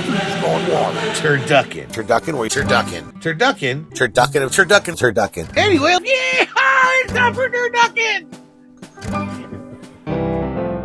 RVs Gone Wild. Turducken. Turducken, where Turducken. Turducken. Turducken of Turducken. Turducken. Anyway, yeah, it's time for Turducken.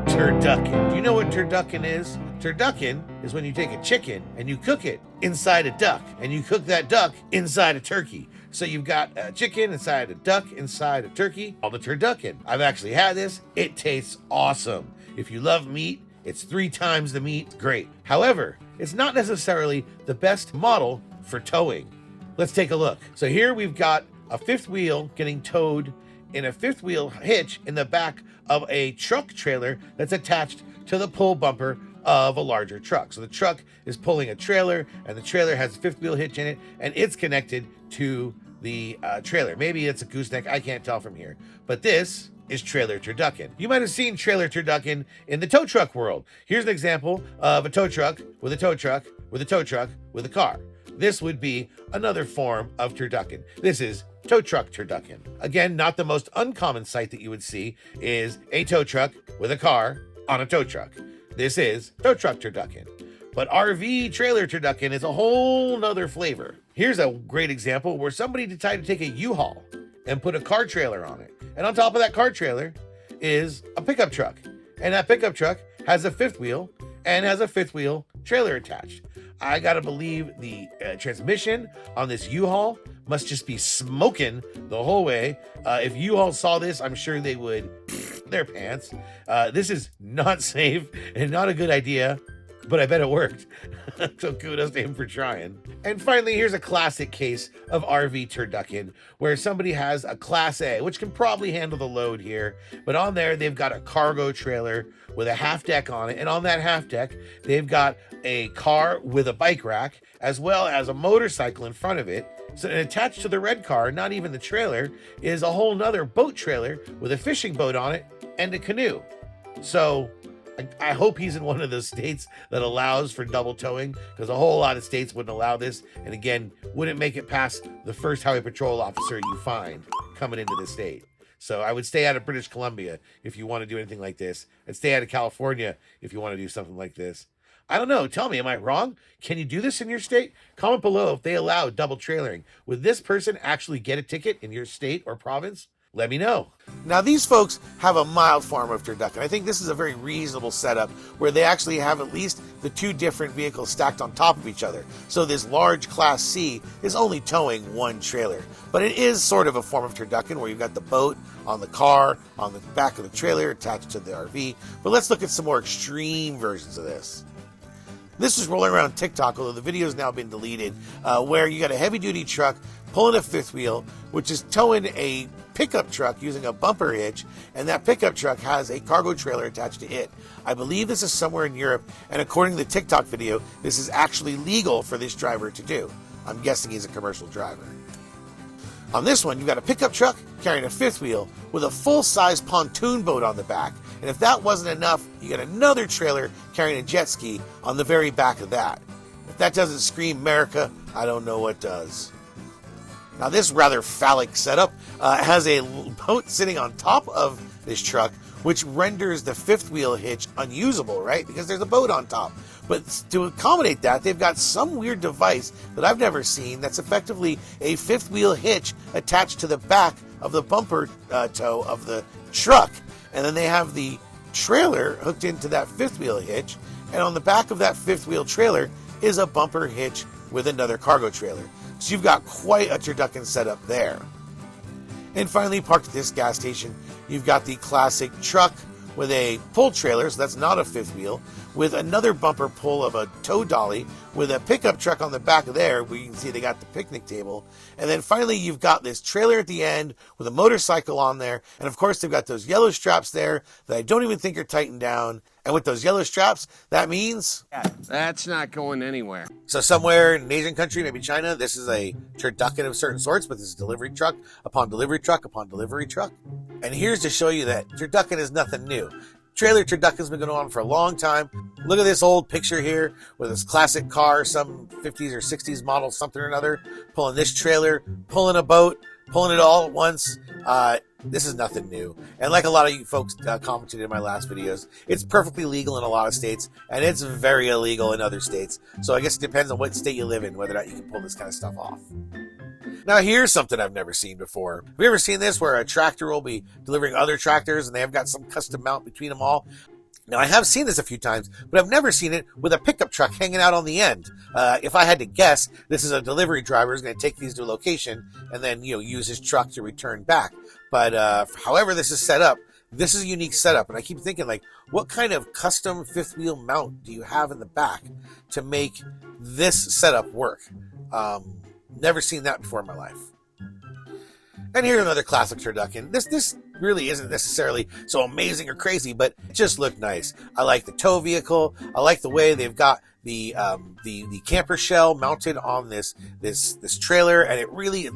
Turducken. Do you know what turducken is? Turducken is when you take a chicken and you cook it inside a duck, and you cook that duck inside a turkey. So you've got a chicken inside a duck inside a turkey, called a turducken. I've actually had this. It tastes awesome. If you love meat, it's 3 times the meat. Great. However, it's not necessarily the best model for towing. Let's take a look. So here we've got a fifth wheel getting towed in a fifth wheel hitch in the back of a truck trailer that's attached to the pull bumper of a larger truck. So the truck is pulling a trailer, and the trailer has a fifth wheel hitch in it, and it's connected to the trailer. Maybe it's a gooseneck, I can't tell from here. But this is trailer turducken. You might have seen trailer turducken in the tow truck world. Here's an example of a tow truck with a tow truck with a tow truck with a car. This would be another form of turducken. This is tow truck turducken. Again, not the most uncommon sight that you would see is a tow truck with a car on a tow truck. This is tow truck turducken. But RV trailer turducken is a whole nother flavor. Here's a great example where somebody decided to take a U-Haul and put a car trailer on it. And on top of that car trailer is a pickup truck. And that pickup truck has a fifth wheel and has a fifth wheel trailer attached. I gotta believe the transmission on this U-Haul must just be smoking the whole way. If U-Haul saw this, I'm sure they would their pants. This is not safe and not a good idea, but I bet it worked. So kudos to him for trying. And finally, here's a classic case of RV turducken, where somebody has a Class A, which can probably handle the load here, but on there they've got a cargo trailer with a half deck on it, and on that half deck they've got a car with a bike rack, as well as a motorcycle in front of it. So attached to the red car, not even the trailer, is a whole nother boat trailer with a fishing boat on it and a canoe. So I hope he's in one of those states that allows for double towing, because a whole lot of states wouldn't allow this, and again, wouldn't make it past the first highway patrol officer you find coming into the state. So I would stay out of British Columbia if you want to do anything like this, and stay out of California if you want to do something like this. I don't know. Tell me, am I wrong? Can you do this in your state? Comment below if they allow double trailering. Would this person actually get a ticket in your state or province? Let me know. Now, these folks have a mild form of turducken. I think this is a very reasonable setup where they actually have at least the 2 different vehicles stacked on top of each other. So this large Class C is only towing 1 trailer. But it is sort of a form of turducken where you've got the boat on the car, on the back of the trailer attached to the RV. But let's look at some more extreme versions of this. This is rolling around TikTok, although the video has now been deleted, where you got a heavy-duty truck pulling a fifth wheel, which is towing a pickup truck using a bumper hitch, and that pickup truck has a cargo trailer attached to it. I believe this is somewhere in Europe, and according to the TikTok video, this is actually legal for this driver to do. I'm guessing he's a commercial driver. On this one, you've got a pickup truck carrying a fifth wheel with a full-size pontoon boat on the back. And if that wasn't enough, you got another trailer carrying a jet ski on the very back of that. If that doesn't scream America, I don't know what does. Now, this rather phallic setup has a boat sitting on top of this truck, which renders the fifth wheel hitch unusable, right? Because there's a boat on top. But to accommodate that, they've got some weird device that I've never seen that's effectively a fifth wheel hitch attached to the back of the bumper toe of the truck. And then they have the trailer hooked into that fifth wheel hitch. And on the back of that fifth wheel trailer is a bumper hitch with another cargo trailer. So you've got quite a turducken setup there. And finally, parked at this gas station, you've got the classic truck with a pull trailer, so that's not a fifth wheel, with another bumper pull of a tow dolly with a pickup truck on the back of there where you can see they got the picnic table. And then finally, you've got this trailer at the end with a motorcycle on there. And of course, they've got those yellow straps there that I don't even think are tightened down. And with those yellow straps, that means that's not going anywhere. So somewhere in an Asian country, maybe China, this is a turducken of certain sorts, but this is delivery truck upon delivery truck upon delivery truck. And here's to show you that turducken is nothing new. Trailer turducken's been going on for a long time. Look at this old picture here with this classic car, some 50s or 60s model, something or another, pulling this trailer, pulling a boat, pulling it all at once. This is nothing new. And like a lot of you folks commented in my last videos, it's perfectly legal in a lot of states, and it's very illegal in other states. So I guess it depends on what state you live in, whether or not you can pull this kind of stuff off. Now here's something I've never seen before. Have you ever seen this where a tractor will be delivering other tractors and they have got some custom mount between them all? Now, I have seen this a few times, but I've never seen it with a pickup truck hanging out on the end. If I had to guess, this is a delivery driver who's going to take these to a location and then, use his truck to return back. But however this is set up, this is a unique setup. And I keep thinking, like, what kind of custom fifth wheel mount do you have in the back to make this setup work? Never seen that before in my life. And here's another classic turducken. This really isn't necessarily so amazing or crazy, but it just looked nice. I like the tow vehicle. I like the way they've got the camper shell mounted on this trailer, and it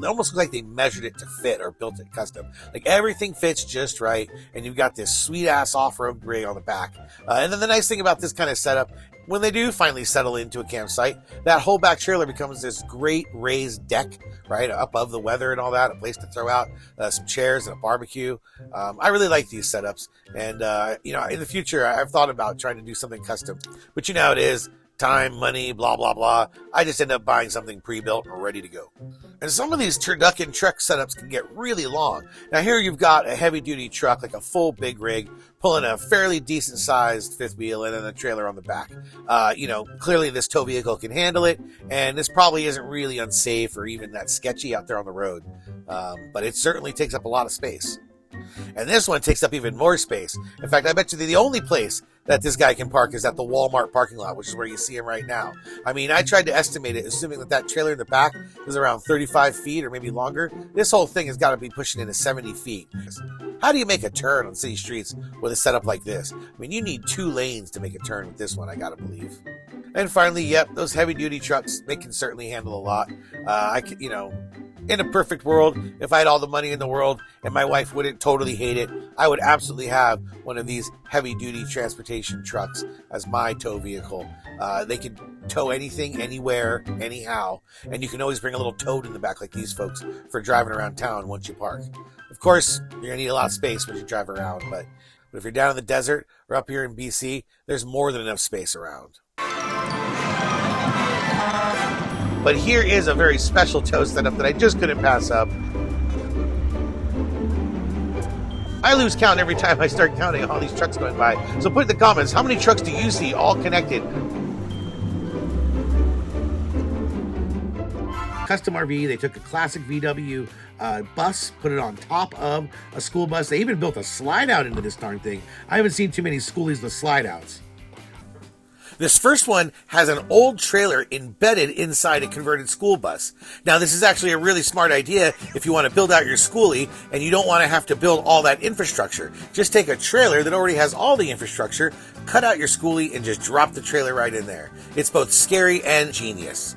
almost looks like they measured it to fit or built it custom. Like everything fits just right, and you've got this sweet ass off-road rig on the back. And then the nice thing about this kind of setup, when they do finally settle into a campsite, that whole back trailer becomes this great raised deck, right, above the weather and all that, a place to throw out some chairs and a barbecue. I really like these setups, and in the future, I've thought about trying to do something custom, but you know how it is. Time, money, blah, blah, blah. I just end up buying something pre-built or ready to go. And some of these Turducken truck setups can get really long. Now here you've got a heavy-duty truck, like a full big rig, pulling a fairly decent-sized fifth wheel and then a trailer on the back. Clearly this tow vehicle can handle it, and this probably isn't really unsafe or even that sketchy out there on the road. But it certainly takes up a lot of space. And this one takes up even more space. In fact, I bet you the only place that this guy can park is at the Walmart parking lot, which is where you see him right now. I mean, I tried to estimate it, assuming that trailer in the back is around 35 feet or maybe longer. This whole thing has got to be pushing into 70 feet. How do you make a turn on city streets with a setup like this? I mean, you need 2 lanes to make a turn with this one, I gotta believe. And finally, yep, those heavy-duty trucks, they can certainly handle a lot. In a perfect world, if I had all the money in the world and my wife wouldn't totally hate it, I would absolutely have one of these heavy-duty transportation trucks as my tow vehicle. They can tow anything, anywhere, anyhow, and you can always bring a little toad in the back like these folks for driving around town once you park. Of course, you're going to need a lot of space when you drive around, but if you're down in the desert or up here in BC, there's more than enough space around. But here is a very special tow setup that I just couldn't pass up. I lose count every time I start counting all these trucks going by. So put in the comments, how many trucks do you see all connected? Custom RV, they took a classic VW bus, put it on top of a school bus. They even built a slide out into this darn thing. I haven't seen too many schoolies with slide outs. This first one has an old trailer embedded inside a converted school bus. Now, this is actually a really smart idea if you want to build out your schoolie and you don't want to have to build all that infrastructure. Just take a trailer that already has all the infrastructure, cut out your schoolie, and just drop the trailer right in there. It's both scary and genius.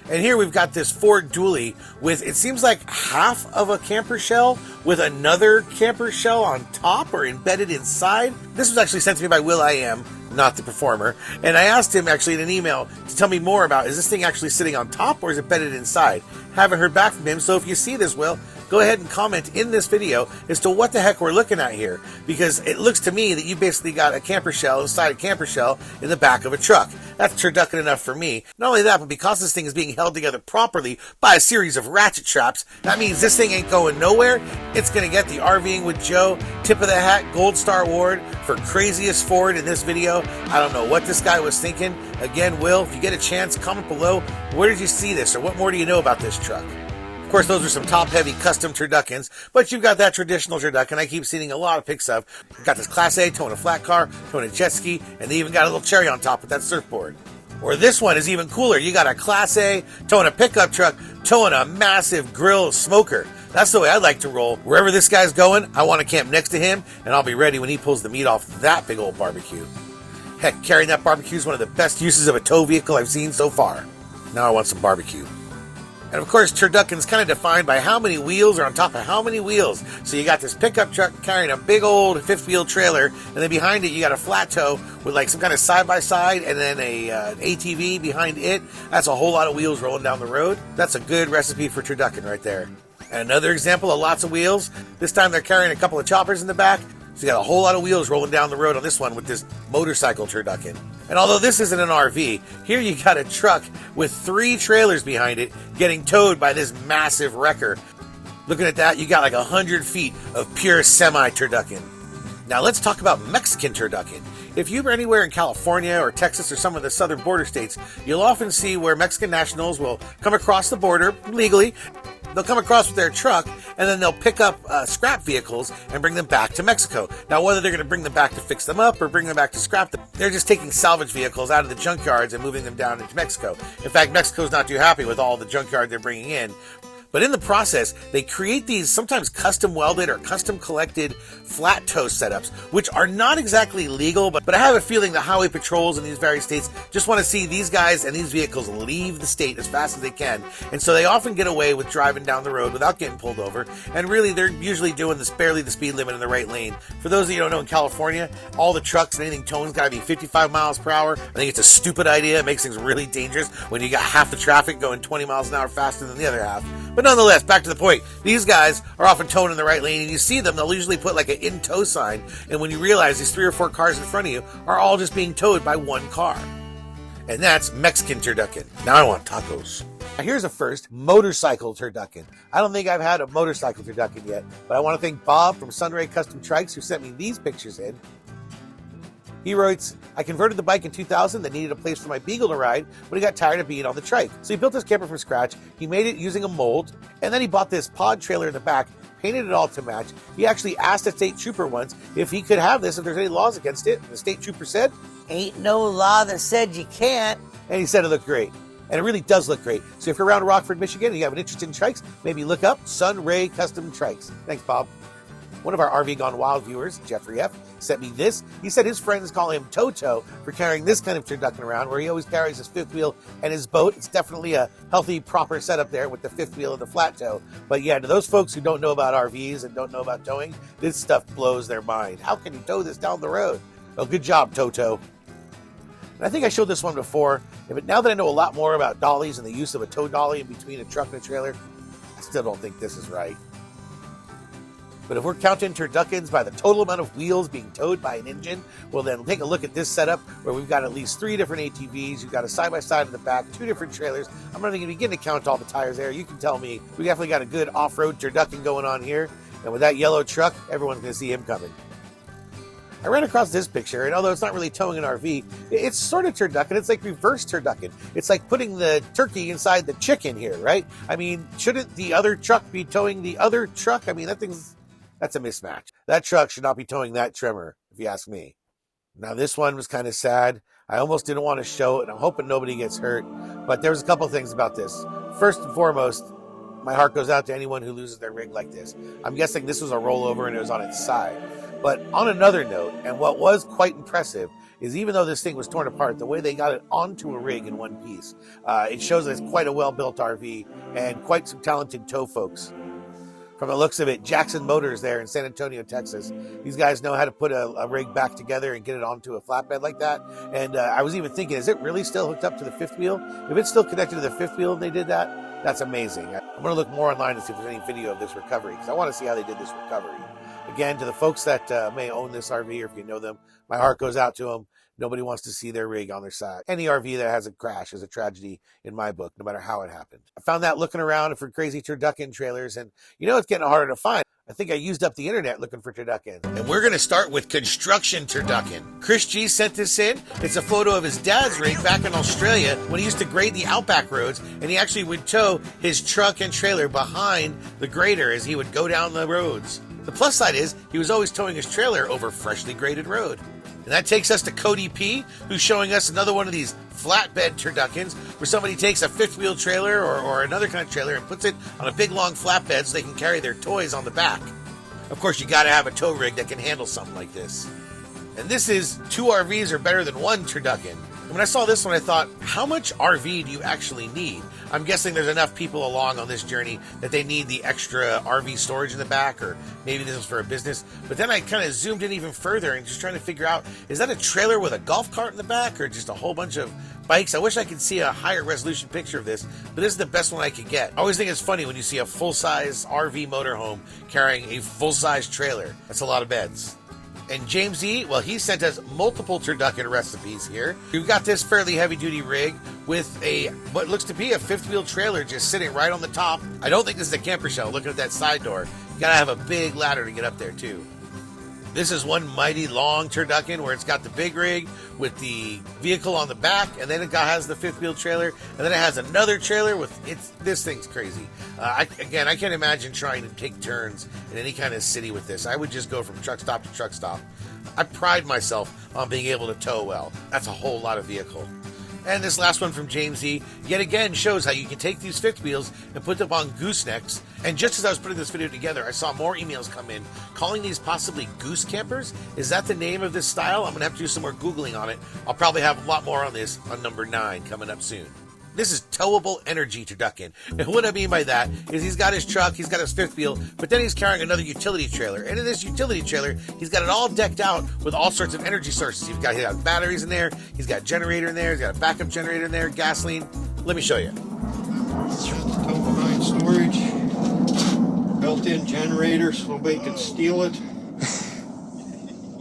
And here we've got this Ford dually with, it seems like half of a camper shell with another camper shell on top or embedded inside. This was actually sent to me by Will I Am, not the performer. And I asked him actually in an email to tell me more about, is this thing actually sitting on top or is it embedded inside? Haven't heard back from him, so if you see this, Will, go ahead and comment in this video as to what the heck we're looking at here. Because it looks to me that you basically got a camper shell inside a camper shell in the back of a truck. That's turducken enough for me. Not only that, but because this thing is being held together properly by a series of ratchet straps, that means this thing ain't going nowhere. It's going to get the RVing with Joe Tip of the Hat Gold Star Award for craziest Ford in this video. I don't know what this guy was thinking. Again, Will, if you get a chance, comment below. Where did you see this, or what more do you know about this truck? Of course, those are some top-heavy custom Turduckens, but you've got that traditional Turducken I keep seeing a lot of pics of. You've got this Class A towing a flat car, towing a jet ski, and they even got a little cherry on top with that surfboard. Or this one is even cooler. You got a Class A towing a pickup truck, towing a massive grill smoker. That's the way I like to roll. Wherever this guy's going, I want to camp next to him, and I'll be ready when he pulls the meat off that big old barbecue. Heck, carrying that barbecue is one of the best uses of a tow vehicle I've seen so far. Now I want some barbecue. And of course, Turdukken's kind of defined by how many wheels are on top of how many wheels. So you got this pickup truck carrying a big old fifth wheel trailer, and then behind it you got a flat tow with like some kind of side-by-side and then an ATV behind it. That's a whole lot of wheels rolling down the road. That's a good recipe for Turducken right there. And another example of lots of wheels. This time they're carrying a couple of choppers in the back. So you got a whole lot of wheels rolling down the road on this one with this motorcycle turducken. And although this isn't an RV, here you got a truck with 3 trailers behind it getting towed by this massive wrecker. Looking at that, you got like 100 feet of pure semi-turducken. Now let's talk about Mexican turducken. If you're anywhere in California or Texas or some of the southern border states, you'll often see where Mexican nationals will come across the border legally. They'll come across with their truck, and then they'll pick up scrap vehicles and bring them back to Mexico. Now, whether they're going to bring them back to fix them up or bring them back to scrap them, they're just taking salvage vehicles out of the junkyards and moving them down into Mexico. In fact, Mexico's not too happy with all the junkyard they're bringing in. But in the process, they create these sometimes custom welded or custom collected flat tow setups, which are not exactly legal, but I have a feeling the highway patrols in these various states just want to see these guys and these vehicles leave the state as fast as they can. And so they often get away with driving down the road without getting pulled over. And really, they're usually doing this barely the speed limit in the right lane. For those of you who don't know, in California, all the trucks and anything towing's got to be 55 miles per hour. I think it's a stupid idea. It makes things really dangerous when you got half the traffic going 20 miles an hour faster than the other half. But nonetheless, back to the point. These guys are often towed in the right lane, and you see them, they'll usually put like an in-tow sign, and when you realize these 3 or 4 cars in front of you are all just being towed by one car. And that's Mexican turducken. Now I want tacos. Now here's a first, motorcycle turducken. I don't think I've had a motorcycle turducken yet, but I want to thank Bob from Sunray Custom Trikes who sent me these pictures in. He writes, I converted the bike in 2000 that needed a place for my Beagle to ride when he got tired of being on the trike. So he built his camper from scratch, he made it using a mold, and then he bought this pod trailer in the back, painted it all to match. He actually asked a state trooper once if he could have this, if there's any laws against it. And the state trooper said, ain't no law that said you can't. And he said it looked great. And it really does look great. So if you're around Rockford, Michigan, and you have an interest in trikes, maybe look up Sunray Custom Trikes. Thanks, Bob. One of our RV Gone Wild viewers, Jeffrey F., sent me this. He said his friends call him Toto for carrying this kind of turducken around, where he always carries his 5th wheel and his boat. It's definitely a healthy, proper setup there with the 5th wheel and the flat tow. But yeah, to those folks who don't know about RVs and don't know about towing, this stuff blows their mind. How can you tow this down the road? Well, good job, Toto. And I think I showed this one before, but now that I know a lot more about dollies and the use of a tow dolly in between a truck and a trailer, I still don't think this is right. But if we're counting turduckens by the total amount of wheels being towed by an engine, well then take a look at this setup where we've got at least 3 different ATVs, you've got a side-by-side in the back, 2 different trailers. I'm not even going to begin to count all the tires there. You can tell me. We definitely got a good off-road turducken going on here. And with that yellow truck, everyone's going to see him coming. I ran across this picture, and although it's not really towing an RV, it's sort of turducken. It's like reverse turducken. It's like putting the turkey inside the chicken here, right? I mean, shouldn't the other truck be towing the other truck? I mean, that's a mismatch. That truck should not be towing that trimmer, if you ask me. Now, this one was kind of sad. I almost didn't want to show it, and I'm hoping nobody gets hurt. But there's a couple things about this. First and foremost, my heart goes out to anyone who loses their rig like this. I'm guessing this was a rollover and it was on its side. But on another note, and what was quite impressive, is even though this thing was torn apart, the way they got it onto a rig in one piece, it shows that it's quite a well-built RV and quite some talented tow folks. From the looks of it, Jackson Motors there in San Antonio, Texas. These guys know how to put a rig back together and get it onto a flatbed like that. And I was even thinking, is it really still hooked up to the 5th wheel? If it's still connected to the 5th wheel and they did that, that's amazing. I'm going to look more online to see if there's any video of this recovery, because I want to see how they did this recovery. Again, to the folks that may own this RV, or if you know them, my heart goes out to them. Nobody wants to see their rig on their side. Any RV that has a crash is a tragedy in my book, no matter how it happened. I found that looking around for crazy turducken trailers, and you know it's getting harder to find. I think I used up the internet looking for turducken. And we're going to start with construction turducken. Chris G sent this in. It's a photo of his dad's rig back in Australia when he used to grade the outback roads, and he actually would tow his truck and trailer behind the grader as he would go down the roads. The plus side is he was always towing his trailer over freshly graded road. And that takes us to Cody P, who's showing us another one of these flatbed turduckens where somebody takes a 5th wheel trailer or another kind of trailer and puts it on a big long flatbed so they can carry their toys on the back. Of course, you got to have a tow rig that can handle something like this. And this is 2 RVs are better than 1 turducken. When I saw this one, I thought, how much RV do you actually need? I'm guessing there's enough people along on this journey that they need the extra RV storage in the back, or maybe this is for a business. But then I kind of zoomed in even further and just trying to figure out, is that a trailer with a golf cart in the back or just a whole bunch of bikes? I wish I could see a higher resolution picture of this, but this is the best one I could get. I always think it's funny when you see a full-size RV motorhome carrying a full-size trailer. That's a lot of beds. And James E., well, he sent us multiple turducken recipes here. We've got this fairly heavy-duty rig with what looks to be a fifth-wheel trailer just sitting right on the top. I don't think this is a camper shell. Looking at that side door, you gotta have a big ladder to get up there, too. This is one mighty long turducken where it's got the big rig with the vehicle on the back, and then it has the fifth wheel trailer, and then it has another trailer with this thing's crazy. I can't imagine trying to take turns in any kind of city with this. I would just go from truck stop to truck stop. I pride myself on being able to tow well. That's a whole lot of vehicle. And this last one from James E. yet again shows how you can take these fifth wheels and put them on goosenecks. And just as I was putting this video together, I saw more emails come in calling these possibly goose campers. Is that the name of this style? I'm going to have to do some more Googling on it. I'll probably have a lot more on this on number 9 coming up soon. This is towable energy turducken. And what I mean by that is he's got his truck, he's got his fifth wheel, but then he's carrying another utility trailer. And in this utility trailer, he's got it all decked out with all sorts of energy sources. He's got batteries in there, he's got a generator in there, he's got a backup generator in there, gasoline. Let me show you. Shut the tow behind storage. Built-in generator so nobody can steal it.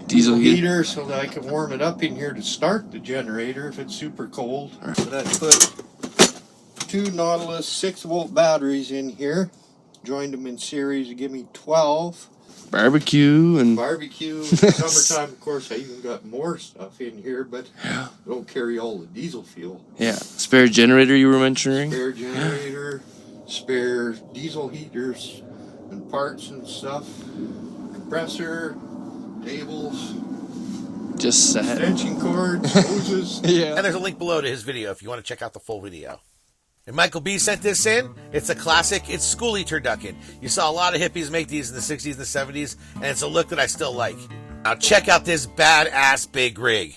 Diesel heater so that I can warm it up in here to start the generator if it's super cold. But I put 2 Nautilus 6-volt batteries in here, joined them in series to give me 12. Barbecue. Summertime, of course, I even got more stuff in here, but don't carry all the diesel fuel. Yeah, spare generator you were mentioning. Spare generator, spare diesel heaters and parts and stuff, compressor, tables, just set. extension cords, hoses. Yeah. And there's a link below to his video if you want to check out the full video. And Michael B sent this in. It's a classic. It's schooly turducken. You saw a lot of hippies make these in the 60s and the 70s, and it's a look that I still like. Now check out this badass big rig.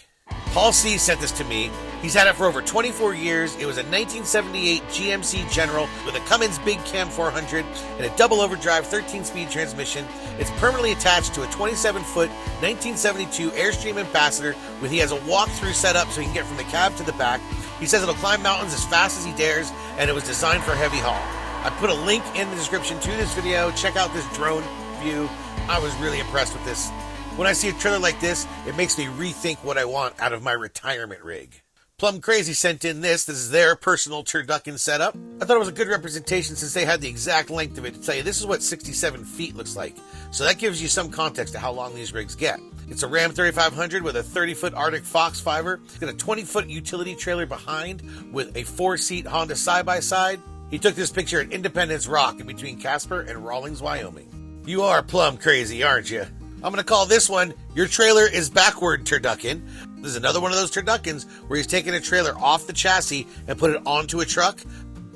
Paul C sent this to me. He's had it for over 24 years. It was a 1978 GMC General with a Cummins Big Cam 400 and a double overdrive 13-speed transmission. It's permanently attached to a 27-foot 1972 Airstream Ambassador he has a walk-through setup so he can get from the cab to the back. He says it'll climb mountains as fast as he dares, and it was designed for heavy haul. I put a link in the description to this video. Check out this drone view. I was really impressed with this. When I see a trailer like this, it makes me rethink what I want out of my retirement rig. Plum Crazy sent in this. This is their personal turducken setup. I thought it was a good representation since they had the exact length of it to tell you this is what 67 feet looks like. So that gives you some context to how long these rigs get. It's a Ram 3500 with a 30-foot Arctic Fox fiber. It's got a 20-foot utility trailer behind with a 4-seat Honda side-by-side. He took this picture at Independence Rock in between Casper and Rawlings, Wyoming. You are plumb crazy, aren't you? I'm going to call this one, Your Trailer is Backward Turducken. This is another one of those turduckens where he's taken a trailer off the chassis and put it onto a truck,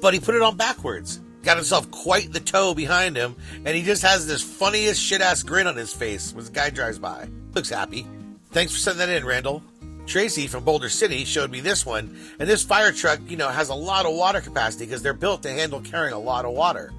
but he put it on backwards. Got himself quite the tow behind him, and he just has this funniest shit-ass grin on his face when the guy drives by. Looks happy. Thanks for sending that in, Randall. Tracy from Boulder City showed me this one, and this fire truck, has a lot of water capacity because they're built to handle carrying a lot of water.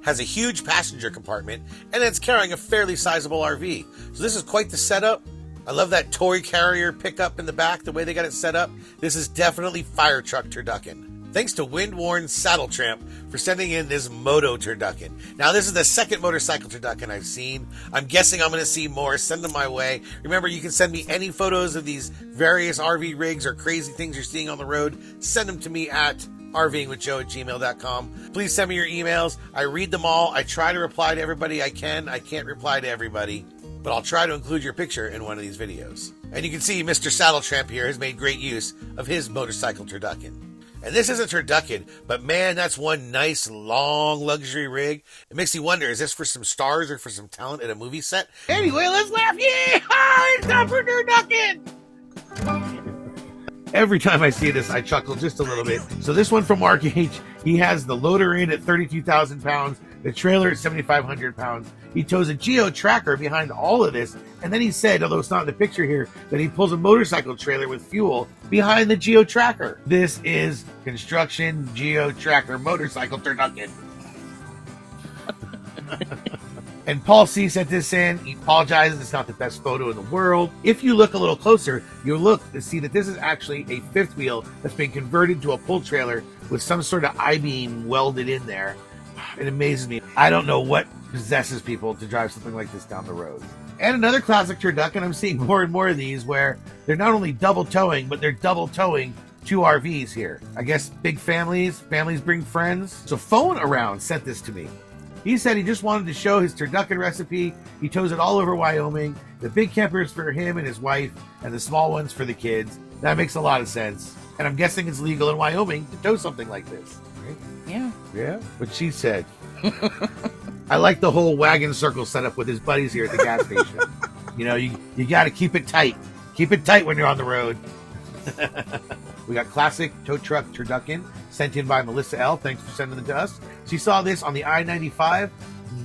Has a huge passenger compartment, and it's carrying a fairly sizable RV. So this is quite the setup. I love that toy carrier pickup in the back, the way they got it set up. This is definitely fire truck turducken. Thanks to Wind-Worn Saddle Tramp for sending in this Moto turducken. Now, this is the second motorcycle turducken I've seen. I'm guessing I'm going to see more. Send them my way. Remember, you can send me any photos of these various RV rigs or crazy things you're seeing on the road. Send them to me at RVingWithJoe@gmail.com. Please send me your emails. I read them all. I try to reply to everybody I can. I can't reply to everybody, but I'll try to include your picture in one of these videos. And you can see Mr. Saddle Tramp here has made great use of his motorcycle turducken. And this is a turducken, but man, that's one nice, long, luxury rig. It makes you wonder, is this for some stars or for some talent at a movie set? Anyway, let's laugh. Yeah! It's time for turducken! Every time I see this, I chuckle just a little bit. So this one from Mark H, He has the loader in at 32,000 pounds, the trailer at 7,500 pounds. He tows a Geo tracker behind all of this. And then he said, although it's not in the picture here, that he pulls a motorcycle trailer with fuel behind the Geo tracker. This is construction Geo tracker motorcycle Turducken. And Paul C sent this in. He apologizes. It's not the best photo in the world. If you look a little closer, you'll look to see that this is actually a fifth wheel that's been converted to a pull trailer with some sort of I-beam welded in there. It amazes me. I don't know what possesses people to drive something like this down the road. And another classic Turducken, I'm seeing more and more of these where they're not only double towing, but they're double towing two RVs here. I guess big families bring friends. So Phone Around sent this to me. He said he just wanted to show his turducken recipe. He tows it all over Wyoming. The big camper is for him and his wife, and the small one's for the kids. That makes a lot of sense. And I'm guessing it's legal in Wyoming to tow something like this. Right? Yeah. Yeah, what she said. I like the whole wagon circle setup with his buddies here at the gas station. You know, you got to keep it tight. Keep it tight when you're on the road. We got classic tow truck Turducken sent in by Melissa L. Thanks for sending it to us. She saw this on the I-95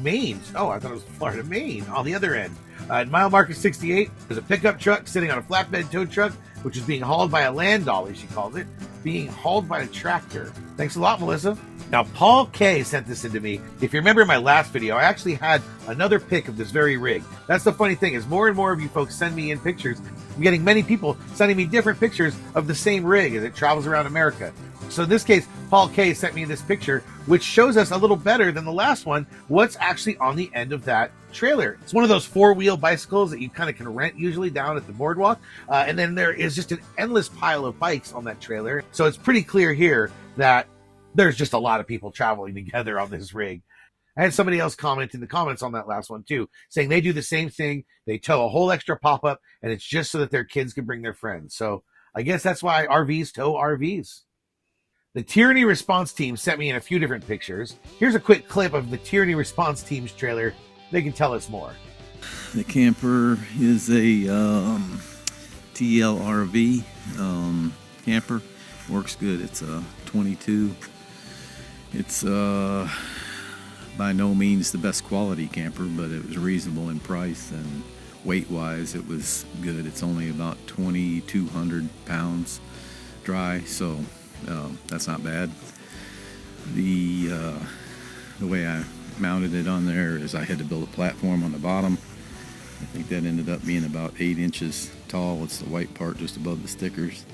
Maine. Oh, I thought it was Florida, Maine on the other end. At mile marker 68, there's a pickup truck sitting on a flatbed tow truck, which is being hauled by a land dolly, she calls it, being hauled by a tractor. Thanks a lot, Melissa. Now, Paul K sent this into me. If you remember my last video, I actually had another pic of this very rig. That's the funny thing is more and more of you folks send me in pictures. I'm getting many people sending me different pictures of the same rig as it travels around America. So in this case, Paul K sent me this picture, which shows us a little better than the last one, what's actually on the end of that trailer. It's one of those four-wheel bicycles that you kind of can rent usually down at the boardwalk. And then there is just an endless pile of bikes on that trailer. So it's pretty clear here that there's just a lot of people traveling together on this rig. I had somebody else comment in the comments on that last one too, saying they do the same thing. They tow a whole extra pop-up, and it's just so that their kids can bring their friends. So I guess that's why RVs tow RVs. The Tyranny Response Team sent me in a few different pictures. Here's a quick clip of the Tyranny Response Team's trailer. They can tell us more. The camper is a TLRV camper. Works good. It's a 22. It's by no means the best quality camper, but it was reasonable in price, and weight-wise it was good. It's only about 2,200 pounds dry, so that's not bad. The way I mounted it on there is I had to build a platform on the bottom. I think that ended up being about 8 inches tall. It's the white part just above the stickers,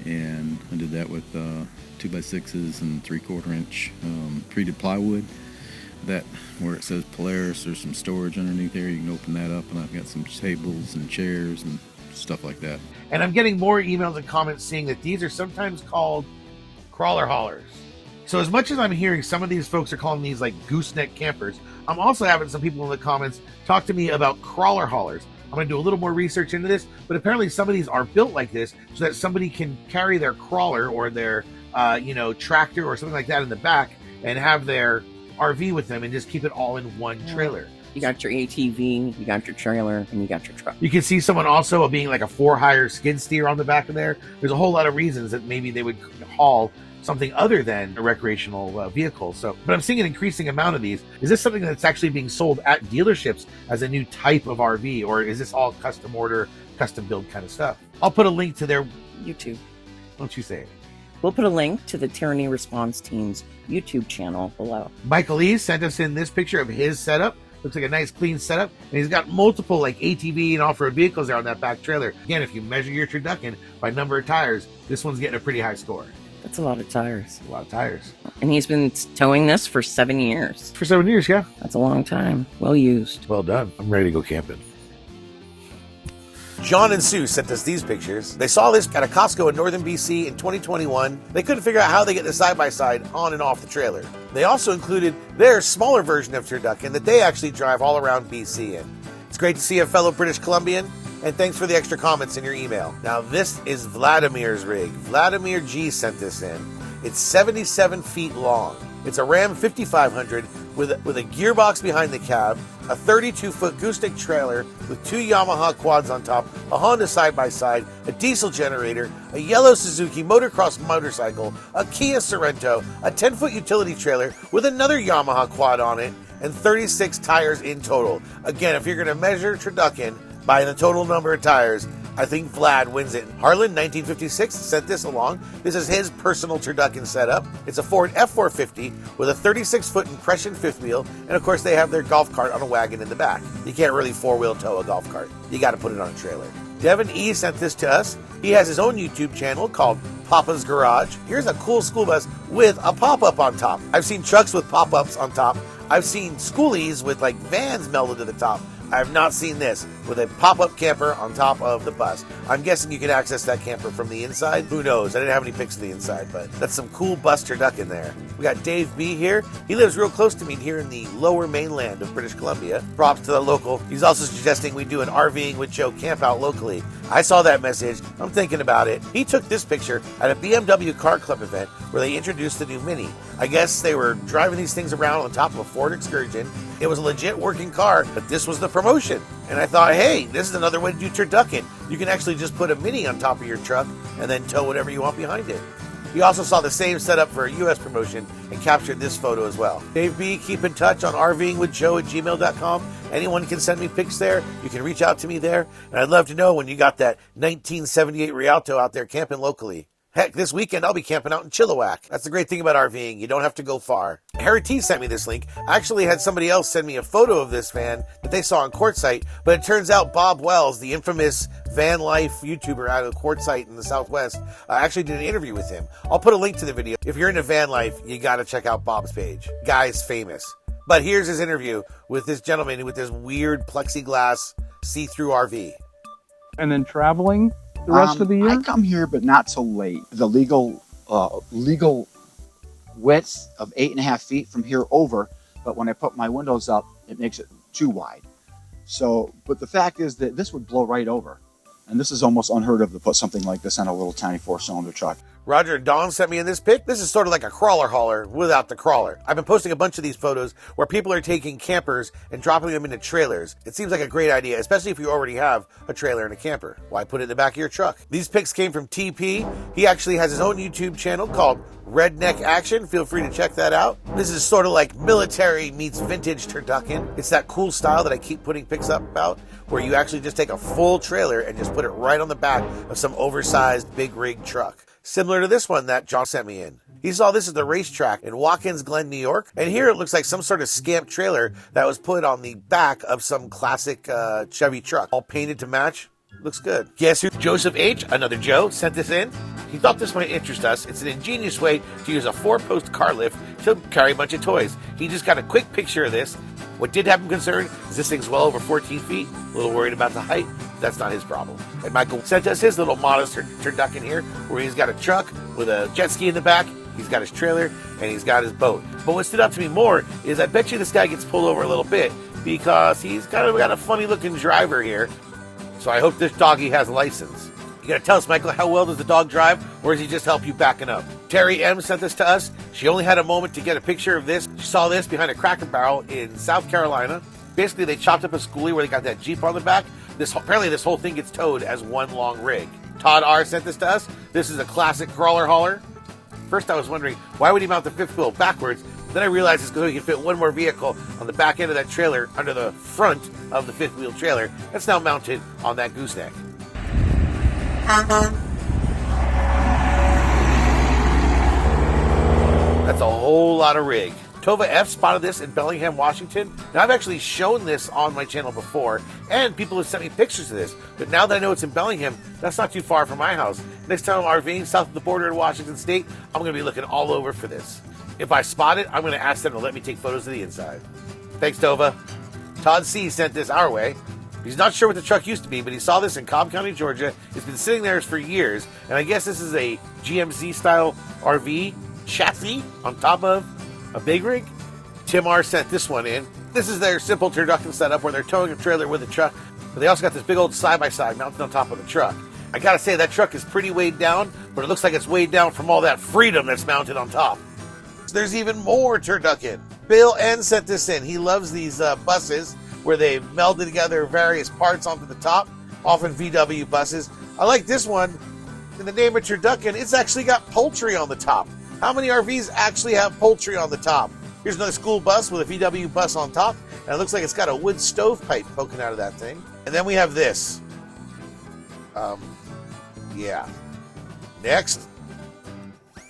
and I did that with 2x6s and 3/4 inch treated plywood. That where it says Polaris, there's some storage underneath there. You can open that up, and I've got some tables and chairs and stuff like that. And I'm getting more emails and comments saying that these are sometimes called crawler haulers. So as much as I'm hearing some of these folks are calling these like gooseneck campers, I'm also having some people in the comments talk to me about crawler haulers. I'm going to do a little more research into this, but apparently some of these are built like this so that somebody can carry their crawler or their tractor or something like that in the back and have their RV with them and just keep it all in one trailer. You got your ATV, you got your trailer, and you got your truck. You can see someone also being like a for-hire skid steer on the back of there. There's a whole lot of reasons that maybe they would haul something other than a recreational vehicle. So, but I'm seeing an increasing amount of these. Is this something that's actually being sold at dealerships as a new type of RV, or is this all custom order, custom build kind of stuff? I'll put a link to their YouTube. Why don't you say it? We'll put a link to the Tyranny Response Team's YouTube channel below. Michael E. sent us in this picture of his setup. Looks like a nice clean setup, and he's got multiple like ATV and off-road vehicles there on that back trailer. Again, if you measure your Turducken by number of tires, this one's getting a pretty high score. That's a lot of tires. A lot of tires. And he's been towing this for 7 years. For 7 years, yeah. That's a long time. Well used. Well done. I'm ready to go camping. John and Sue sent us these pictures. They saw this at a Costco in northern BC in 2021. They couldn't figure out how they get the side-by-side on and off the trailer. They also included their smaller version of Turducken that they actually drive all around BC in. It's great to see a fellow British Columbian, and thanks for the extra comments in your email. Now this is Vladimir's rig. Vladimir G sent this in. It's 77 feet long. It's a Ram 5500 with a gearbox behind the cab, a 32-foot gooseneck trailer with 2 Yamaha quads on top, a Honda side-by-side, a diesel generator, a yellow Suzuki motocross motorcycle, a Kia Sorento, a 10-foot utility trailer with another Yamaha quad on it, and 36 tires in total. Again, if you're going to measure Turducken by the total number of tires, I think Vlad wins it. Harlan, 1956, sent this along. This is his personal Turducken setup. It's a Ford F450 with a 36-foot impression fifth wheel, and of course they have their golf cart on a wagon in the back. You can't really four-wheel tow a golf cart. You got to put it on a trailer. Devin E. sent this to us. He has his own YouTube channel called Papa's Garage. Here's a cool school bus with a pop-up on top. I've seen trucks with pop-ups on top. I've seen schoolies with like vans melded to the top. I have not seen this with a pop-up camper on top of the bus. I'm guessing you can access that camper from the inside. Who knows? I didn't have any pics of the inside, but that's some cool bus Turducken there. We got Dave B here. He lives real close to me here in the lower mainland of British Columbia. Props to the local. He's also suggesting we do an RVing with Joe camp out locally. I saw that message. I'm thinking about it. He took this picture at a BMW Car Club event where they introduced the new Mini. I guess they were driving these things around on top of a Ford Excursion. It was a legit working car, but this was the promotion. And I thought, hey, this is another way to do Turducken. You can actually just put a Mini on top of your truck and then tow whatever you want behind it. He also saw the same setup for a U.S. promotion and captured this photo as well. Dave B, keep in touch on RVingWithJoe@gmail.com. Anyone can send me pics there. You can reach out to me there. And I'd love to know when you got that 1978 Rialto out there camping locally. Heck, this weekend I'll be camping out in Chilliwack. That's the great thing about RVing. You don't have to go far. Harry T sent me this link. I actually had somebody else send me a photo of this van that they saw on Quartzsite, but it turns out Bob Wells, the infamous van life YouTuber out of Quartzsite in the Southwest, actually did an interview with him. I'll put a link to the video. If you're into van life, you gotta check out Bob's page. Guy's famous. But here's his interview with this gentleman with this weird plexiglass see-through RV. And then traveling the rest of the year? I come here, but not so late. The legal width of 8.5 feet from here over, but when I put my windows up, it makes it too wide. So, but the fact is that this would blow right over. And this is almost unheard of to put something like this on a little tiny 4-cylinder truck. Roger and Don sent me in this pic. This is sort of like a crawler hauler without the crawler. I've been posting a bunch of these photos where people are taking campers and dropping them into trailers. It seems like a great idea, especially if you already have a trailer and a camper. Why put it in the back of your truck? These pics came from TP. He actually has his own YouTube channel called Redneck Action. Feel free to check that out. This is sort of like military meets vintage Turducken. It's that cool style that I keep putting pics up about, where you actually just take a full trailer and just put it right on the back of some oversized big rig truck. Similar to this one that John sent me in. He saw this at the racetrack in Watkins Glen, New York. And here it looks like some sort of scamp trailer that was put on the back of some classic Chevy truck. All painted to match. Looks good. Guess who? Joseph H., another Joe, sent this in. He thought this might interest us. It's an ingenious way to use a 4-post car lift to carry a bunch of toys. He just got a quick picture of this. What did have him concerned is this thing's well over 14 feet. A little worried about the height. That's not his problem. And Michael sent us his little modest Turducken here, where he's got a truck with a jet ski in the back. He's got his trailer, and he's got his boat. But what stood out to me more is I bet you this guy gets pulled over a little bit because he's kind of got a funny-looking driver here. So I hope this doggy has a license. You gotta tell us, Michael, how well does the dog drive, or does he just help you backing up? Terry M. sent this to us. She only had a moment to get a picture of this. She saw this behind a Cracker Barrel in South Carolina. Basically, they chopped up a schoolie where they got that Jeep on the back. Apparently, this whole thing gets towed as one long rig. Todd R. sent this to us. This is a classic crawler hauler. First, I was wondering, why would he mount the fifth wheel backwards? Then I realized it's because he can fit one more vehicle on the back end of that trailer under the front of the fifth wheel trailer. That's now mounted on that gooseneck. That's a whole lot of rig. Tova F spotted this in Bellingham, Washington. Now, I've actually shown this on my channel before, and people have sent me pictures of this. But now that I know it's in Bellingham, that's not too far from my house. Next time I'm RVing south of the border in Washington State, I'm going to be looking all over for this. If I spot it, I'm going to ask them to let me take photos of the inside. Thanks, Tova. Todd C sent this our way. He's not sure what the truck used to be, but he saw this in Cobb County, Georgia. It's been sitting there for years, and I guess this is a GMC-style RV chassis on top of a big rig. Tim R. sent this one in. This is their simple Turducken setup where they're towing a trailer with a truck, but they also got this big old side-by-side mounted on top of the truck. I gotta say, that truck is pretty weighed down, but it looks like it's weighed down from all that freedom that's mounted on top. There's even more Turducken. Bill N sent this in. He loves these buses where they melded together various parts onto the top, often VW buses. I like this one. In the name of Turducken, it's actually got poultry on the top. How many RVs actually have poultry on the top? Here's another school bus with a VW bus on top, and it looks like it's got a wood stovepipe poking out of that thing. And then we have this. Yeah. Next.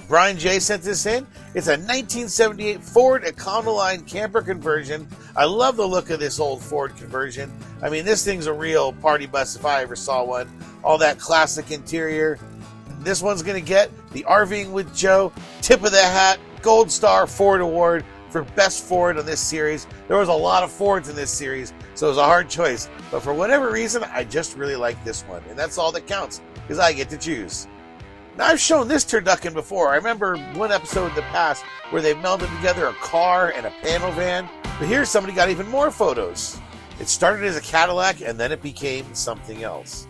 Brian J sent this in. It's a 1978 Ford Econoline camper conversion. I love the look of this old Ford conversion. I mean, this thing's a real party bus if I ever saw one. All that classic interior. This one's going to get the RVing with Joe Tip of the Hat Gold Star Ford Award for Best Ford on this series. There was a lot of Fords in this series, so it was a hard choice. But for whatever reason, I just really like this one. And that's all that counts, because I get to choose. Now, I've shown this Turducken before. I remember one episode in the past where they melded together a car and a panel van. But here, somebody got even more photos. It started as a Cadillac, and then it became something else.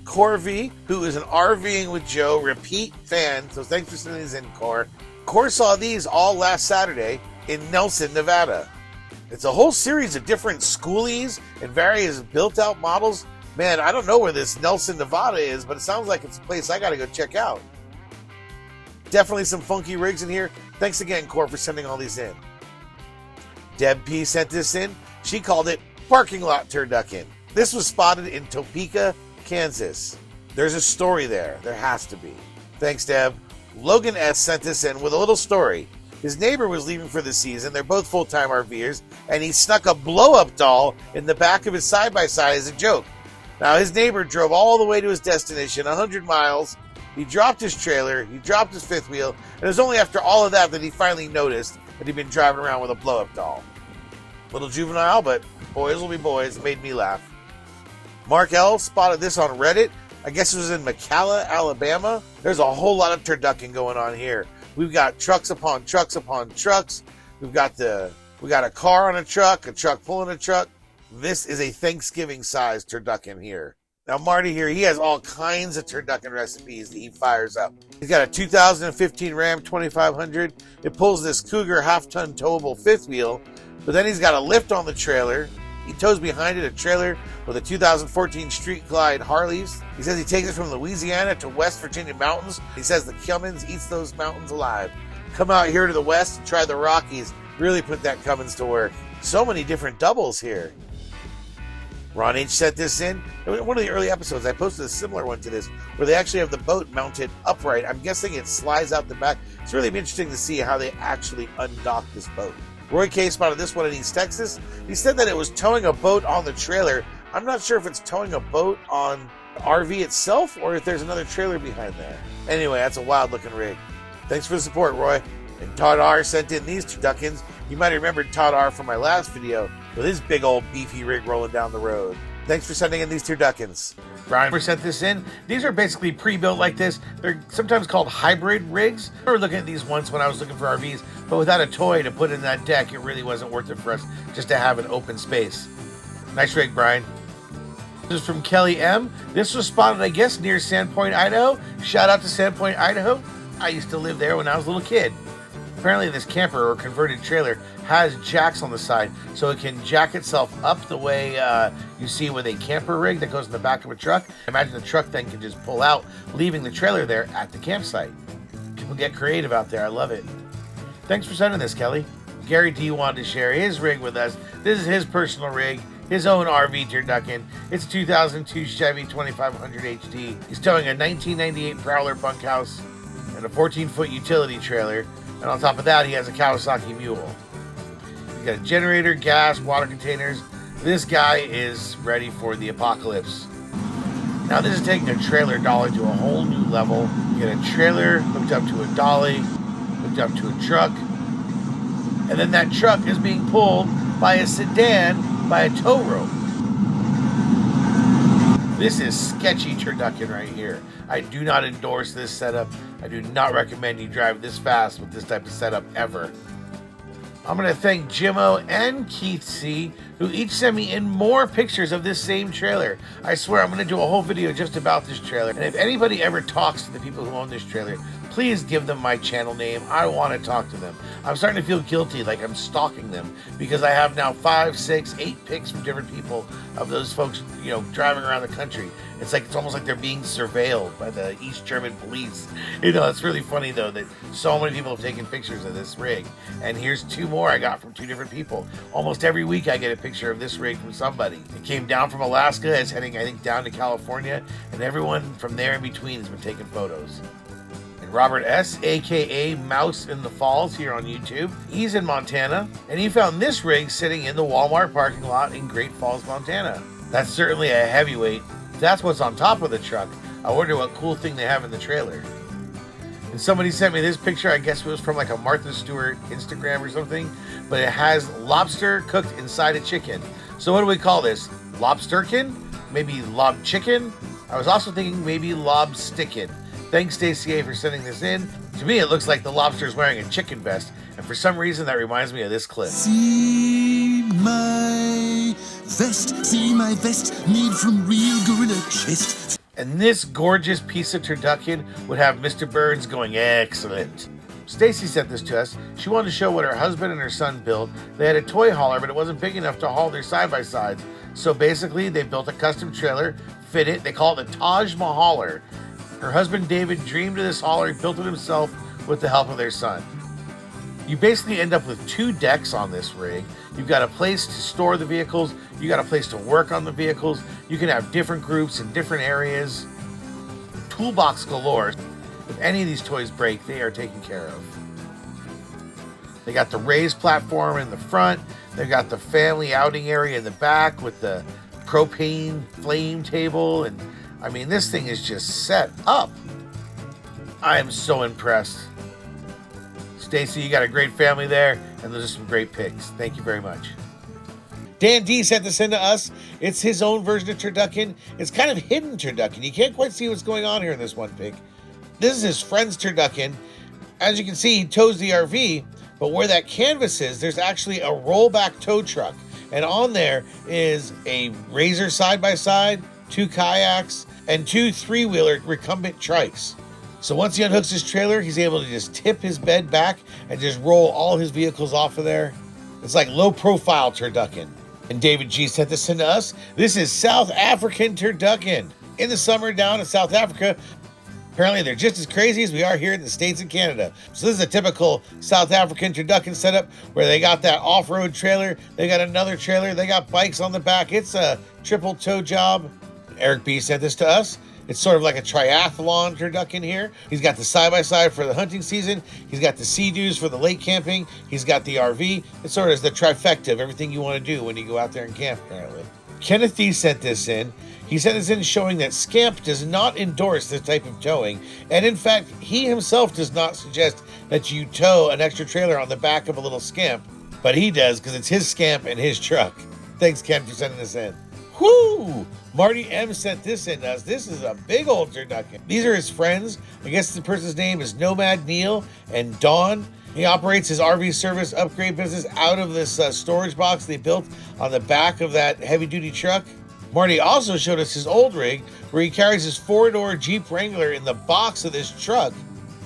Corvy, who is an RVing with Joe repeat fan, so thanks for sending these in, Cor. Cor saw these all last Saturday in Nelson, Nevada. It's a whole series of different schoolies and various built-out models. Man, I don't know where this Nelson, Nevada is, but it sounds like it's a place I gotta go check out. Definitely some funky rigs in here. Thanks again, Cor, for sending all these in. Deb P sent this in. She called it Parking Lot Turducken. This was spotted in Topeka, Kansas. There's a story there. There has to be. Thanks, Deb. Logan S sent this in with a little story. His neighbor was leaving for the season. They're both full-time RVers, and he snuck a blow-up doll in the back of his side-by-side as a joke. Now, his neighbor drove all the way to his destination, 100 miles. He dropped his trailer, he dropped his fifth wheel, and it was only after all of that that he finally noticed that he'd been driving around with a blow-up doll. Little juvenile, but boys will be boys. It made me laugh. Mark L spotted this on Reddit. I guess it was in McCalla, Alabama. There's a whole lot of turducken going on here. We've got trucks upon trucks upon trucks. We got a car on a truck pulling a truck. This is a Thanksgiving-sized turducken here. Now, Marty here, he has all kinds of turducken recipes that he fires up. He's got a 2015 Ram 2500. It pulls this Cougar half-ton towable fifth wheel, but then he's got a lift on the trailer. He tows behind it a trailer with a 2014 Street Glide Harleys. He says he takes it from Louisiana to West Virginia mountains. He says the Cummins eats those mountains alive. Come out here to the West and try the Rockies. Really put that Cummins to work. So many different doubles here. Ron H sent this in. In one of the early episodes, I posted a similar one to this, where they actually have the boat mounted upright. I'm guessing it slides out the back. It's really interesting to see how they actually undock this boat. Roy K spotted this one in East Texas. He said that it was towing a boat on the trailer. I'm not sure if it's towing a boat on the RV itself or if there's another trailer behind there. Anyway, that's a wild looking rig. Thanks for the support, Roy. And Todd R sent in these Turduckens. You might have remembered Todd R from my last video with his big old beefy rig rolling down the road. Thanks for sending in these Turduckens. Brian sent this in. These are basically pre-built like this. They're sometimes called hybrid rigs. I remember looking at these once when I was looking for RVs, but without a toy to put in that deck, it really wasn't worth it for us just to have an open space. Nice rig, Brian. This is from Kelly M. This was spotted, I guess, near Sandpoint, Idaho. Shout out to Sandpoint, Idaho. I used to live there when I was a little kid. Apparently this camper or converted trailer has jacks on the side, so it can jack itself up the way you see with a camper rig that goes in the back of a truck. Imagine the truck then can just pull out, leaving the trailer there at the campsite. People get creative out there. I love it. Thanks for sending this, Kelly. Gary D wanted to share his rig with us. This is his personal rig, his own RV Turducken. It's a 2002 Chevy 2500 HD. He's towing a 1998 Prowler bunkhouse and a 14-foot utility trailer. And on top of that, he has a Kawasaki Mule. He's got a generator, gas, water containers. This guy is ready for the apocalypse. Now this is taking a trailer dolly to a whole new level. You get a trailer hooked up to a dolly, hooked up to a truck. And then that truck is being pulled by a sedan by a tow rope. This is sketchy Turducken right here. I do not endorse this setup. I do not recommend you drive this fast with this type of setup ever. I'm going to thank Jimmo and Keith C, who each sent me in more pictures of this same trailer. I swear I'm going to do a whole video just about this trailer. And if anybody ever talks to the people who own this trailer, please give them my channel name. I want to talk to them. I'm starting to feel guilty, like I'm stalking them, because I have now 5, 6, 8 pics from different people of those folks, you know, driving around the country. It's almost like they're being surveilled by the East German police. You know, it's really funny though that so many people have taken pictures of this rig. And here's 2 more I got from 2 different people. Almost every week I get a picture of this rig from somebody. It came down from Alaska, it's heading, I think, down to California, and everyone from there in between has been taking photos. And Robert S., aka Mouse in the Falls, here on YouTube, he's in Montana, and he found this rig sitting in the Walmart parking lot in Great Falls, Montana. That's certainly a heavyweight. If that's what's on top of the truck, I wonder what cool thing they have in the trailer. And somebody sent me this picture, I guess it was from like a Martha Stewart Instagram or something, but it has lobster cooked inside a chicken. So what do we call this? Lobsterkin? Maybe lob chicken? I was also thinking maybe lobstickin. Thanks, Stacey A, for sending this in. To me, it looks like the lobster's wearing a chicken vest, and for some reason that reminds me of this clip. See my vest, made from real gorilla chest. And this gorgeous piece of turducken would have Mr. Burns going, excellent. Stacy sent this to us. She wanted to show what her husband and her son built. They had a toy hauler, but it wasn't big enough to haul their side-by-sides. So basically, they built a custom trailer, fit it. They call it the Taj Mahaler. Her husband David dreamed of this hauler. He built it himself with the help of their son. You basically end up with 2 decks on this rig. You've got a place to store the vehicles. You got a place to work on the vehicles. You can have different groups in different areas. Toolbox galore. If any of these toys break, they are taken care of. They got the raised platform in the front. They've got the family outing area in the back with the propane flame table. And I mean, this thing is just set up. I am so impressed. Stacy, you got a great family there, and those are some great pics. Thank you very much. Dan D sent this in to us. It's his own version of Turducken. It's kind of hidden Turducken. You can't quite see what's going on here in this one pic. This is his friend's Turducken. As you can see, he tows the RV, but where that canvas is, there's actually a rollback tow truck. And on there is a Razor side-by-side, 2 kayaks, and 2 3-wheeler recumbent trikes. So once he unhooks his trailer, he's able to just tip his bed back and just roll all his vehicles off of there. It's like low-profile Turducken. And David G sent this in to us. This is South African Turducken. In the summer down in South Africa, apparently they're just as crazy as we are here in the States and Canada. So this is a typical South African Turducken setup where they got that off-road trailer, they got another trailer, they got bikes on the back. It's a triple tow job. Eric B sent this to us. It's sort of like a triathlon Turducken here. He's got the side-by-side for the hunting season. He's got the Sea-Doos for the lake camping. He's got the RV. It sort of is the trifecta of everything you want to do when you go out there and camp, apparently. Kenneth D sent this in. He sent this in showing that Scamp does not endorse this type of towing. And in fact, he himself does not suggest that you tow an extra trailer on the back of a little Scamp. But he does, because it's his Scamp and his truck. Thanks, Ken, for sending this in. Whoo! Marty M sent this in to us. This is a big old Turducken. These are his friends. I guess the person's name is Nomad Neil and Dawn. He operates his RV service upgrade business out of this storage box they built on the back of that heavy-duty truck. Marty also showed us his old rig where he carries his 4-door Jeep Wrangler in the box of this truck.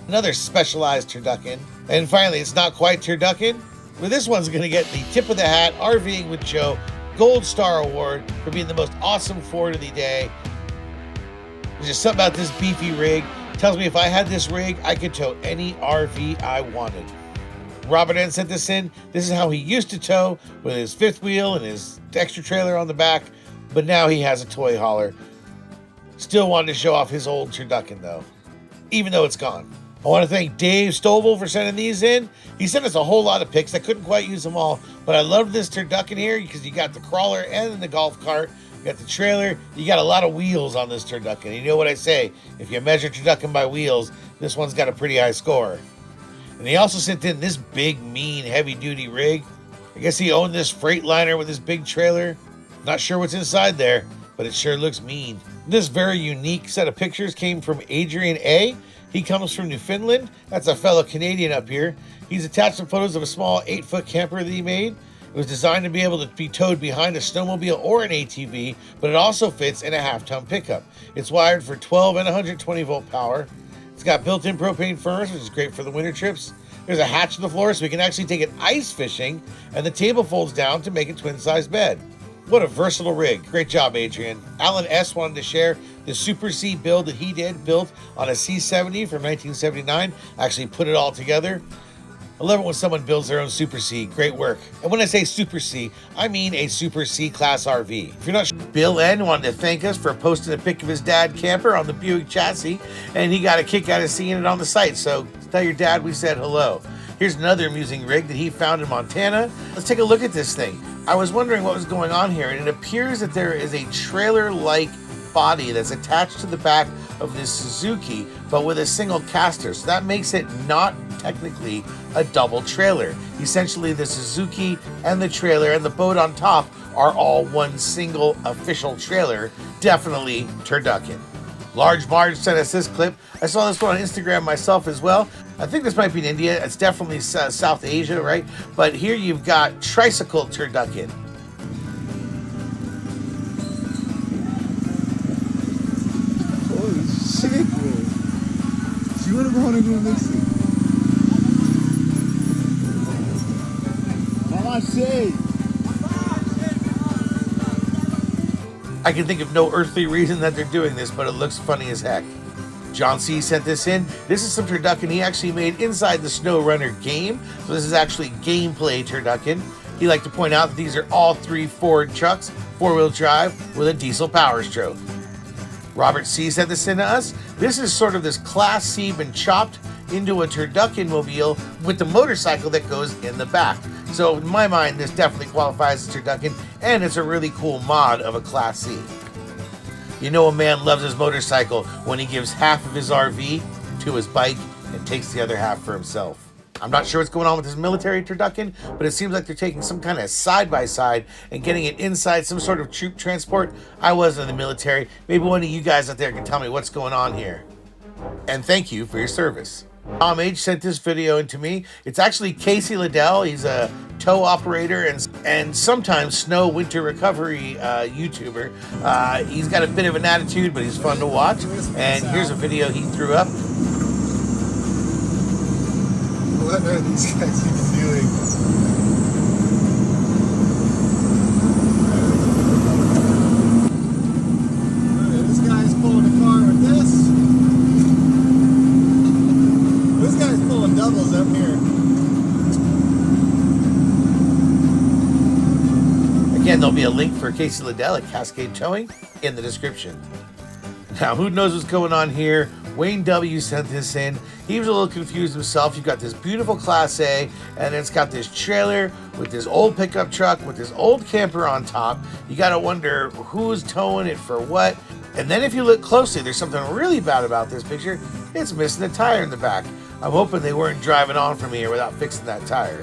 Another specialized Turducken. And finally, it's not quite Turducken, but this one's going to get the tip of the hat RVing with Joe Gold Star Award for being the most awesome Ford of the day. There's just something about this beefy rig. Tells me if I had this rig, I could tow any RV I wanted. Robert N sent this in. This is how he used to tow with his 5th wheel and his extra trailer on the back, but now he has a toy hauler. Still wanted to show off his old Turducken though, even though it's gone. I want to thank Dave Stovall for sending these in. He sent us a whole lot of pics. I couldn't quite use them all, but I love this Turducken here because you got the crawler and the golf cart. You got the trailer. You got a lot of wheels on this Turducken. You know what I say? If you measure Turducken by wheels, this one's got a pretty high score. And he also sent in this big, mean, heavy-duty rig. I guess he owned this Freightliner with this big trailer. Not sure what's inside there, but it sure looks mean. This very unique set of pictures came from Adrian A. He comes from Newfoundland. That's a fellow Canadian up here. He's attached some photos of a small 8-foot camper that he made. It was designed to be able to be towed behind a snowmobile or an ATV, but it also fits in a half-ton pickup. It's wired for 12 and 120 volt power. It's got built-in propane furnace, which is great for the winter trips. There's a hatch in the floor so we can actually take it ice fishing, and the table folds down to make a twin-size bed. What a versatile rig. Great job, Adrian. Alan S. wanted to share the Super C build that he did, built on a C70 from 1979. Actually put it all together. I love it when someone builds their own Super C. Great work. And when I say Super C, I mean a Super C class RV. If you're not sure, Bill N. wanted to thank us for posting a pic of his dad camper on the Buick chassis, and he got a kick out of seeing it on the site. So tell your dad we said hello. Here's another amusing rig that he found in Montana. Let's take a look at this thing. I was wondering what was going on here, and it appears that there is a trailer-like body that's attached to the back of this Suzuki, but with a single caster. So that makes it not technically a double trailer. Essentially, the Suzuki and the trailer and the boat on top are all one single official trailer. Definitely Turducken. Large Marge sent us this clip. I saw this one on Instagram myself as well. I think this might be in India. It's definitely South Asia, right? But here you've got tricycle Turducken. Holy shit, bro. You wanna go on and go mix it? Mama say. I can think of no earthly reason that they're doing this, but it looks funny as heck. John C. sent this in. This is some Turducken he actually made inside the Snow Runner game. So this is actually gameplay Turducken. He'd like to point out that these are all 3 Ford trucks, 4-wheel drive with a diesel power stroke. Robert C. sent this in to us. This is sort of this Class C been chopped into a Turducken mobile with the motorcycle that goes in the back. So in my mind, this definitely qualifies as Turducken, and it's a really cool mod of a Class C. You know a man loves his motorcycle when he gives half of his RV to his bike and takes the other half for himself. I'm not sure what's going on with this military Turducken, but it seems like they're taking some kind of side-by-side and getting it inside some sort of troop transport. I wasn't in the military. Maybe one of you guys out there can tell me what's going on here. And thank you for your service. Tom H. sent this video in to me. It's actually Casey Liddell. He's a tow operator and sometimes snow winter recovery YouTuber. He's got a bit of an attitude, but he's fun to watch. And here's a video he threw up. What are these guys even doing? This guy's pulling a car with this. This guy's pulling doubles up here. Again, there'll be a link for Casey Liddell at Cascade Towing in the description. Now, who knows what's going on here? Wayne W. sent this in. He was a little confused himself. You've got this beautiful Class A, and it's got this trailer with this old pickup truck with this old camper on top. You got to wonder who's towing it for what. And then if you look closely, there's something really bad about this picture. It's missing a tire in the back. I'm hoping they weren't driving on from here without fixing that tire.